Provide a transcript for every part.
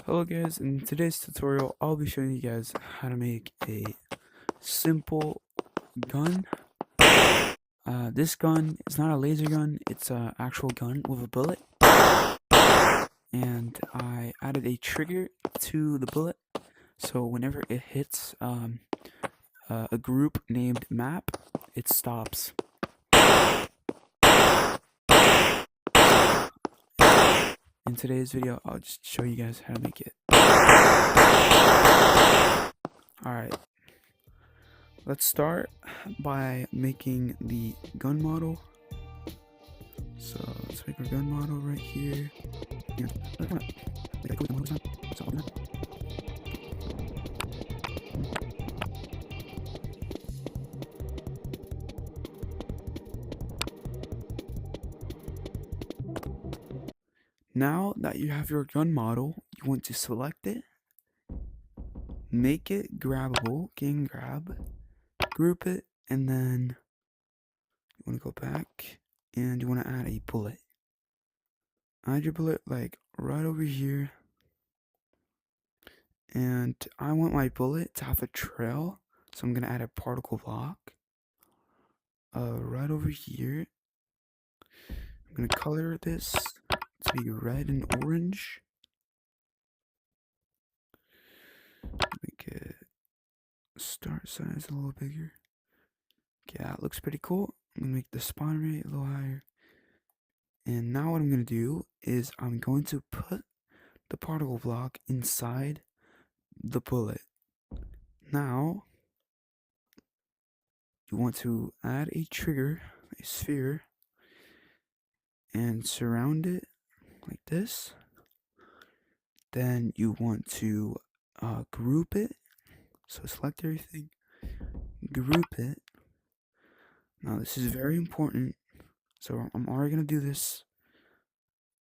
Hello guys, in today's tutorial I'll be showing you guys how to make a simple gun. This gun is not a laser gun, it's an actual gun with a bullet, and I added a trigger to the bullet so whenever it hits a group named map, it stops. In today's video I'll just show you guys how to make it. Alright, let's start by making the gun model. So let's make our gun model right here. Now that you have your gun model, you want to select it, make it grabbable, gang grab, group it, and then you want to go back and you want to add a bullet. Add your bullet like right over here. And I want my bullet to have a trail, so I'm going to add a particle block right over here. I'm going to color this to be red and orange. Make it start size a little bigger. Okay, that looks pretty cool. I'm going to make the spawn rate a little higher. And now what I'm going to do is I'm going to put the particle block inside the bullet. Now, you want to add a trigger, a sphere, and surround it like this. Then you want to group it. So select everything, group it. Now this is very important. So I'm already going to do this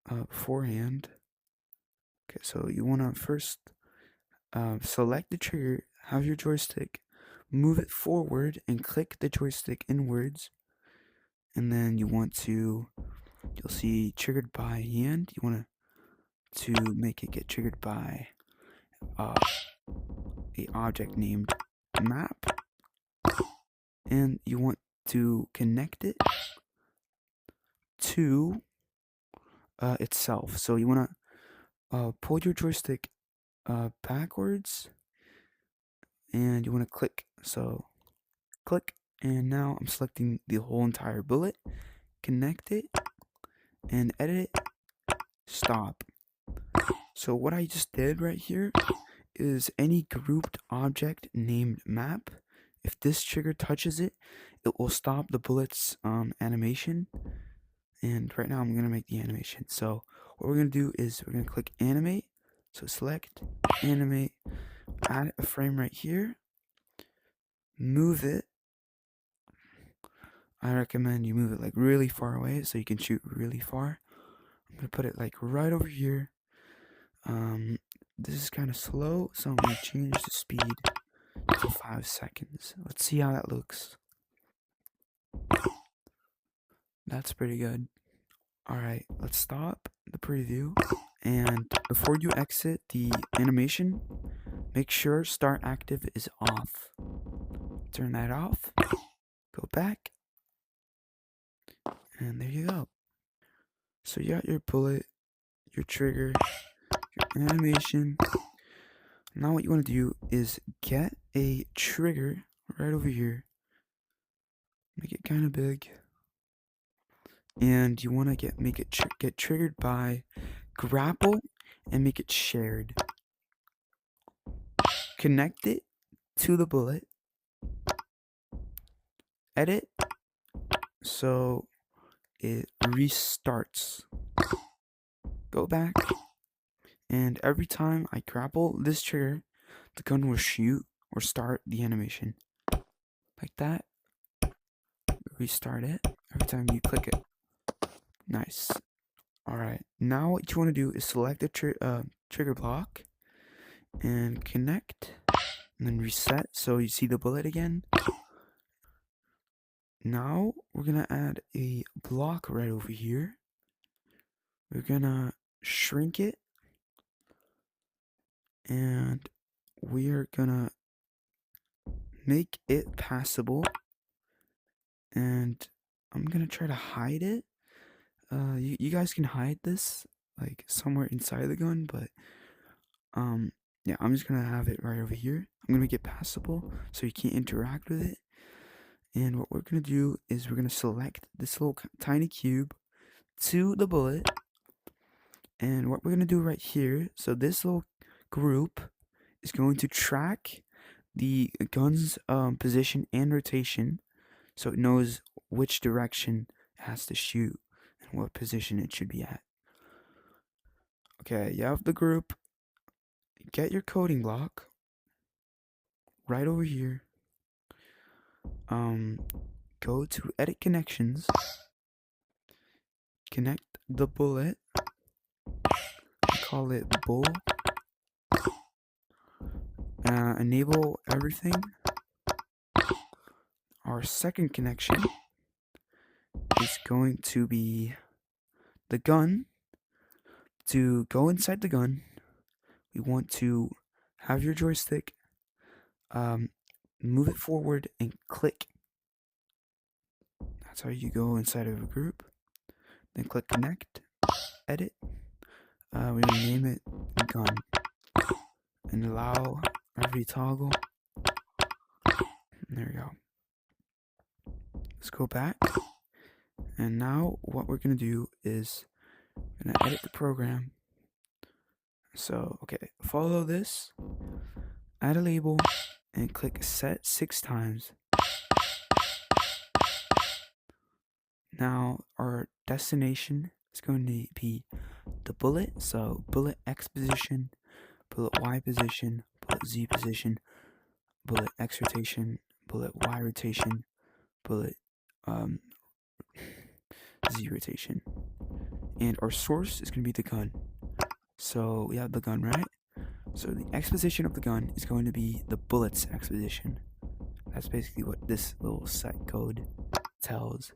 beforehand. Okay, so you want to first select the trigger, have your joystick, move it forward and click the joystick inwards. And then you want to, you'll see triggered by hand. You want to make it get triggered by a object named map. And you want to connect it to itself. So you want to pull your joystick backwards and you want to click. So click, and now I'm selecting the whole entire bullet, connect it and edit it, stop. So what I just did right here is any grouped object named map, if this trigger touches it, it will stop the bullet's animation. And right now I'm going to make the animation. So what we're going to do is we're going to click animate. So select, animate, add a frame right here, move it. I recommend you move it like really far away so you can shoot really far. I'm going to put it like right over here. This is kind of slow, so I'm going to change the speed to 5 seconds. Let's see how that looks. That's pretty good. Alright, let's stop the preview. And before you exit the animation, make sure start active is off. Turn that off. Go back. And there you go. So you got your bullet, your trigger, your animation. Now what you want to do is get a trigger right over here. Make it kind of big. And you want to make it get triggered by grapple and make it shared. Connect it to the bullet. Edit so it restarts. Go back, and every time I grapple this trigger, the gun will shoot or start the animation. Like that. Restart it every time you click it. Nice. Alright, now what you want to do is select the trigger block and connect, and then reset so you see the bullet again. Now we're gonna add a block right over here. We're gonna shrink it, and we are gonna make it passable, and I'm gonna try to hide it. You guys can hide this like somewhere inside the gun, but yeah, I'm just gonna have it right over here. I'm gonna make it passable so you can't interact with it. And what we're gonna do is we're gonna select this little tiny cube to the bullet. And what we're gonna do right here, so this little group is going to track the gun's position and rotation, so it knows which direction it has to shoot and what position it should be at. Okay, you have the group. Get your coding block right over here. Go to edit connections. Connect the bullet. Call it bull. Enable everything. Our second connection is going to be the gun. To go inside the gun, we want to have your joystick move it forward and click. That's how you go inside of a group. Then click connect, edit. We name it gun and allow every toggle. There we go. Let's go back. And now what we're gonna do is we're gonna edit the program. So okay, follow this, add a label, and click set 6 times. Now our destination is going to be the bullet, so bullet X position, bullet Y position, bullet Z position, bullet X rotation, bullet Y rotation, bullet Z rotation. And our source is going to be the gun. So we have the gun, right? So the X position of the gun is going to be the bullet's X position. That's basically what this little set code tells.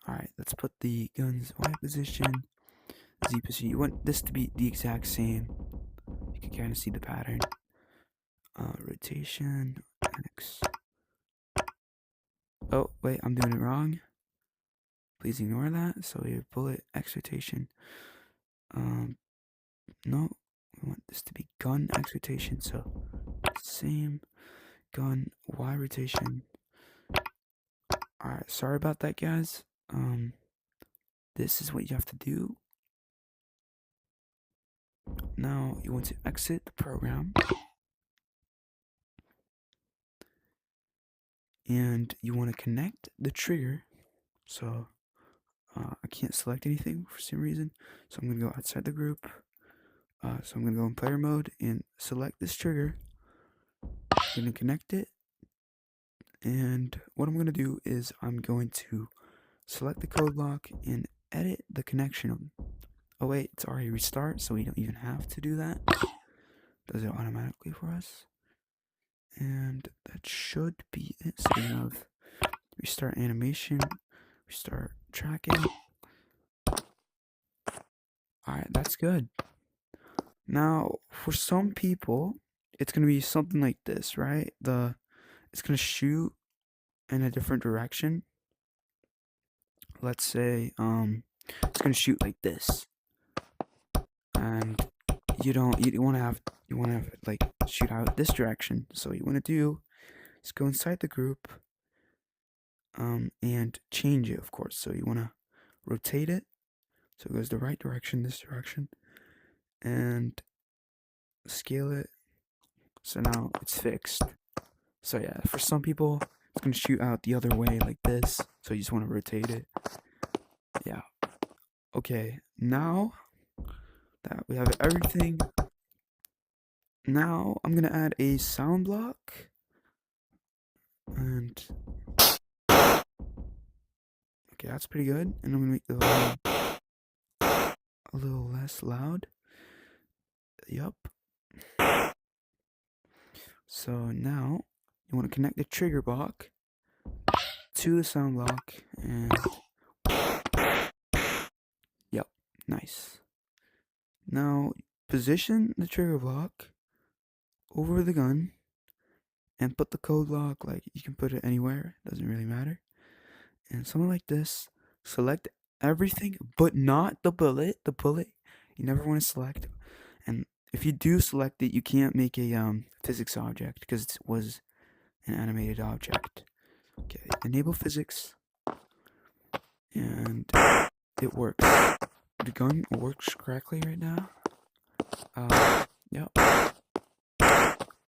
Alright, let's put the gun's Y position, Z position. You want this to be the exact same. You can kind of see the pattern. Rotation, X. Oh, wait, I'm doing it wrong. Please ignore that. So we have bullet X rotation. No, we want this to be gun X rotation. So same gun Y rotation. Alright, sorry about that, guys. This is what you have to do. Now you want to exit the program. And you want to connect the trigger. So I can't select anything for some reason. So I'm going to go outside the group. So I'm going to go in player mode and select this trigger. I'm going to connect it. And what I'm going to do is I'm going to select the code block and edit the connection. Oh wait, it's already restart, so we don't even have to do that. Does it automatically for us? And that should be it. So we have restart animation, restart tracking. Alright, that's good. Now, for some people, it's going to be something like this, right? It's going to shoot in a different direction. Let's say, it's going to shoot like this. And you want to have it like shoot out this direction. So what you want to do is go inside the group, and change it, of course. So you want to rotate it so it goes the right direction, this direction, and scale it so now it's fixed. So yeah, for some people it's gonna shoot out the other way like this, so you just want to rotate it. Yeah, okay, now that we have everything, now I'm gonna add a sound block, and okay, that's pretty good. And I'm gonna make the volume a little less loud. Yup. So now you want to connect the trigger block to the sound block, and yep, nice. Now position the trigger block over the gun and put the code lock, like you can put it anywhere, doesn't really matter. And something like this, select everything but not the bullet. The bullet you never want to select. And if you do select it, you can't make a physics object because it was an animated object. Okay, enable physics, and it works. The gun works correctly right now. Yep.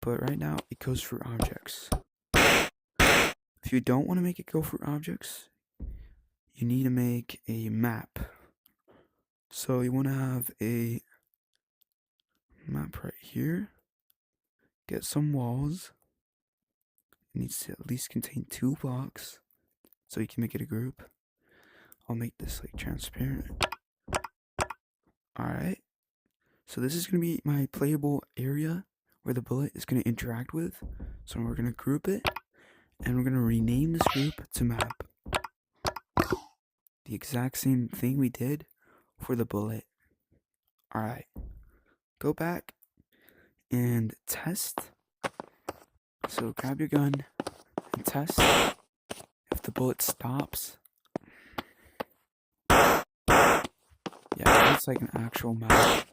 But right now it goes for objects. If you don't want to make it go for objects, you need to make a map. So you want to have a map right here. Get some walls. It needs to at least contain 2 blocks so you can make it a group. I'll make this like transparent. Alright. So this is going to be my playable area where the bullet is going to interact with. So we're going to group it and we're going to rename this group to map. The exact same thing we did for the bullet. Alright. Go back and test. So grab your gun and test if the bullet stops. Yeah, it's like an actual map.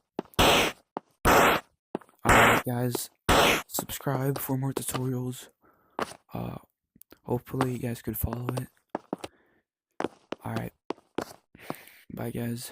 Alright guys, subscribe for more tutorials. Hopefully you guys could follow it. Alright, bye guys.